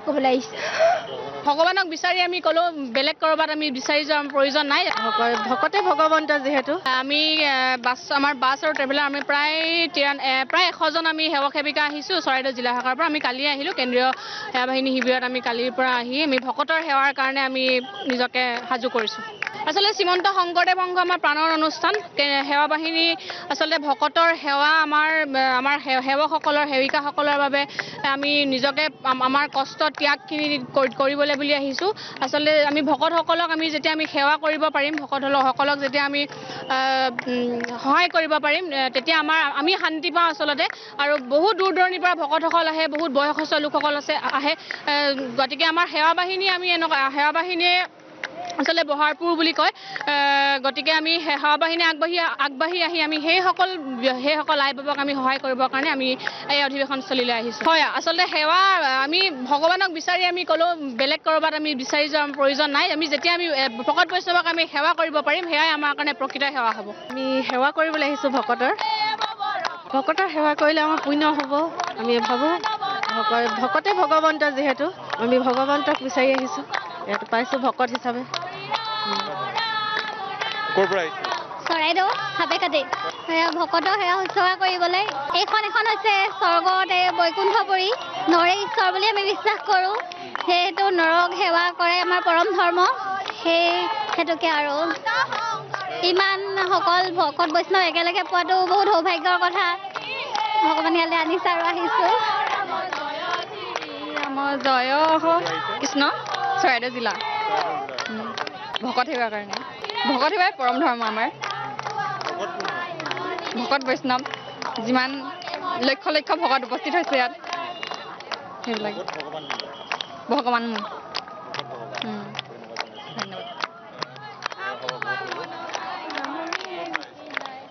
ক'বলৈ আহিছে ভগৱানক বিচাৰি আমি ক'লো বেলেগ কৰবাত আমি বিচাৰি যোৱাৰ প্ৰয়োজন নাই ভকতে ভগৱন্ত যিহেতু আমি আমাৰ বাছ আৰু ট্ৰেভেলাৰ আমি প্ৰায় 100জন আমি সেৱক সেৱিকা আহিছোঁ চৰাইদেউ জিলা শাখাৰ পৰা আমি কালি আহিলোঁ কেন্দ্ৰীয় সেৱা বাহিনী শিবিৰত আমি কালিৰ পৰা আহি আমি ভকতৰ সেৱাৰ কাৰণে আমি নিজকে সাজু কৰিছোঁ আচলতে শ্ৰীমন্ত শংকৰদেৱ সংঘ আমাৰ প্ৰাণৰ অনুষ্ঠান সেৱা বাহিনী আচলতে ভকতৰ সেৱা আমাৰ সেৱকসকলৰ সেৱিকাসকলৰ বাবে আমি নিজকে আমাৰ কষ্ট ত্যাগখিনি কৰিবলৈ বুলি আহিছোঁ আচলতে আমি ভকতসকলক আমি যেতিয়া আমি সেৱা কৰিব পাৰিম ভকতসকলক যেতিয়া আমি সহায় কৰিব পাৰিম তেতিয়া আমি শান্তি পাওঁ আচলতে আৰু বহুত দূৰ দূৰণিৰ পৰা ভকতসকল আহে বহুত বয়সস্থ লোকসকল আহে গতিকে আমাৰ সেৱা বাহিনী আমি এনেকুৱা সেৱা বাহিনীয়ে আচলতে বহাৰপুৰ বুলি কয় গতিকে আমি সেৱা বাহিনী আগবাঢ়ি আহি আমি সেইসকল আই বাবাক আমি সহায় কৰিবৰ কাৰণে আমি এই অধিৱেশনস্থলীলৈ আহিছোঁ হয় আচলতে সেৱা আমি ভগৱানক বিচাৰি আমি ক'লো বেলেগ কৰবাত আমি বিচাৰি যোৱাৰ প্ৰয়োজন নাই আমি যেতিয়া আমি ভকত বৈষ্ণৱক আমি সেৱা কৰিব পাৰিম সেয়াই আমাৰ কাৰণে প্ৰকৃত সেৱা হ'ব আমি সেৱা কৰিবলৈ আহিছোঁ ভকতৰ সেৱা কৰিলে আমাৰ পুণ্য হ'ব আমি ভাবোঁ ভকতে ভগৱন্ত যিহেতু আমি ভগৱন্তক বিচাৰি আহিছোঁ ইয়াত পাইছোঁ ভকত হিচাপে চৰাইদেউ সাপেকাটি ভকতৰ সেৱা শুশ্ৰূষা কৰিবলৈ এইখন হৈছে স্বৰ্গত বৈকুণ্ঠপুৰী নৰে ঈশ্বৰ বুলি আমি বিশ্বাস কৰোঁ সেইটো নৰক সেৱা কৰে আমাৰ পৰম ধৰ্ম সেইটোকে আৰু ইমান সকল ভকত বৈষ্ণৱ একেলগে পোৱাটো বহুত সৌভাগ্যৰ কথা ভগৱানে ইয়ালৈ আনিছে আৰু আহিছোঁ আমাৰ জয় কৃষ্ণ চৰাইদেউ জিলা ভকত সেৱাৰ কাৰণে ভকত সেৱাই পৰম ধৰ্ম আমাৰ ভকত বৈষ্ণৱ যিমান লক্ষ লক্ষ ভকত উপস্থিত হৈছে ইয়াত সেইবিলাক ভগৱান ধন্যবাদ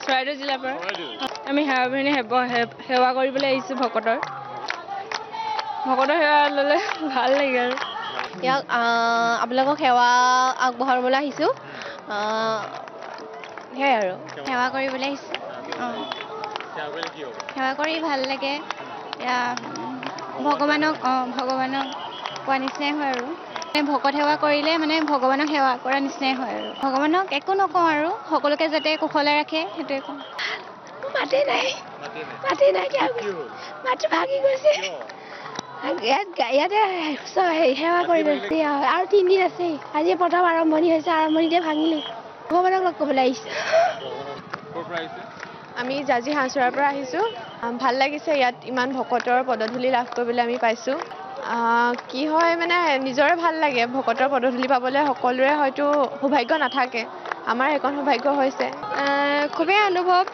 চৰাইদেউ জিলাৰ পৰা আমি সেৱা বাহিনী সেৱা কৰিবলৈ আহিছোঁ ভকতৰ সেৱা ল'লে ভাল লাগে আৰু ইয়াক আপোনালোকক সেৱা আগবঢ়াবলৈ আহিছোঁ সেয়াই আৰু সেৱা কৰিবলৈ আহিছোঁ সেৱা কৰি ভাল লাগে ভগৱানক কোৱা নিচিনাই হয় আৰু ভকত সেৱা কৰিলে মানে ভগৱানক সেৱা কৰা নিচিনাই হয় আৰু ভগৱানক একো নকওঁ আৰু সকলোকে যাতে কুশলে ৰাখে সেইটোৱে কওঁ মাতি নাই মাতি ভাগি গৈছে ইয়াতে সেৱা কৰিলে আৰু 3 দিন আছে আজি প্ৰথম আৰম্ভণি হৈছে আৰম্ভণিতে ভাঙিলে ভগৱানক লগ কৰিবলৈ আহিছে আমি জাজি হাঁহচৰাৰ পৰা আহিছোঁ ভাল লাগিছে ইয়াত ইমান ভকতৰ পদধূলি লাভ কৰিবলৈ আমি পাইছোঁ কি হয় মানে নিজৰে ভাল লাগে ভকতৰ পদধূলি পাবলৈ সকলোৰে হয়তো সৌভাগ্য নাথাকে আমাৰ এখন সৌভাগ্য হৈছে খুবেই অনুভৱ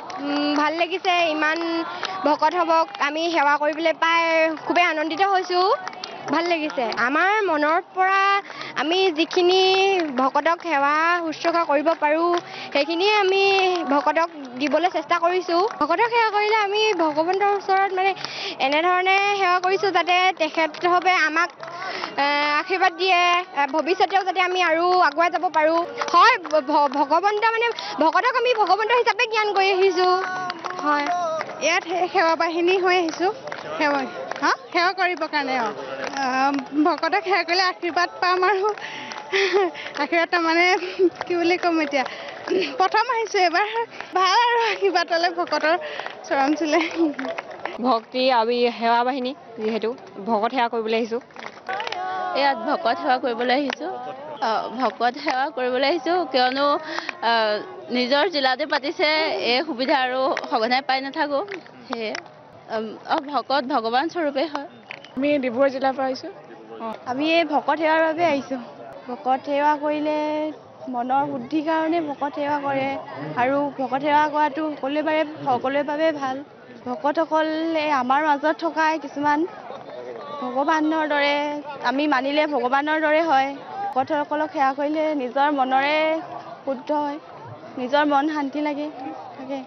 ভাল লাগিছে ইমান ভকত হ'বক আমি সেৱা কৰিবলৈ পাই খুবেই আনন্দিত হৈছোঁ ভাল লাগিছে আমাৰ মনৰ পৰা আমি যিখিনি ভকতক সেৱা শুশ্ৰূষা কৰিব পাৰোঁ সেইখিনিয়ে আমি ভকতক দিবলৈ চেষ্টা কৰিছোঁ ভকতক সেৱা কৰিলে আমি ভগৱন্তৰ ওচৰত মানে এনেধৰণে সেৱা কৰিছোঁ যাতে তেখেতসকলে আমাক আশীৰ্বাদ দিয়ে ভৱিষ্যতেও যাতে আমি আৰু আগুৱাই যাব পাৰোঁ হয় ভগৱন্ত মানে ভকতক আমি ভগৱন্ত হিচাপে জ্ঞান কৰি আহিছোঁ হয় ইয়াত সেৱা বাহিনী হৈ আহিছোঁ সেৱা কৰিবৰ কাৰণে ভকতক সেৱা কৰিলে আশীৰ্বাদ পাম আৰু আশীৰ্বাদ মানে কি বুলি ক'ম এতিয়া প্ৰথম আহিছোঁ এবাৰ ভাল আৰু আশীৰ্বাদ ল'লে ভকতৰ চৰণ চুলে ভক্তি আমি সেৱা বাহিনী যিহেতু ভকত সেৱা কৰিবলৈ আহিছোঁ ইয়াত ভকত সেৱা কৰিবলৈ আহিছোঁ কিয়নো নিজৰ জিলাতে পাতিছে এই সুবিধা আৰু সঘনাই পাই নাথাকোঁ সেয়ে ভকত ভগৱান স্বৰূপে হয় আমি ডিব্ৰুগড় জিলাৰ পৰা আহিছোঁ আমি এই ভকত সেৱাৰ বাবে আহিছোঁ ভকত সেৱা কৰিলে মনৰ শুদ্ধিৰ কাৰণে ভকত সেৱা কৰে আৰু ভকত সেৱা কৰাটো সকলোৰে বাবে ভাল ভকতসকল আমাৰ মাজত থকা কিছুমান ভগৱানৰ দৰে আমি মানিলে ভগৱানৰ দৰে হয় ভকতসকলক সেৱা কৰিলে নিজৰ মনৰে শুদ্ধ হয় নিজৰ মন শান্তি লাগে থাকে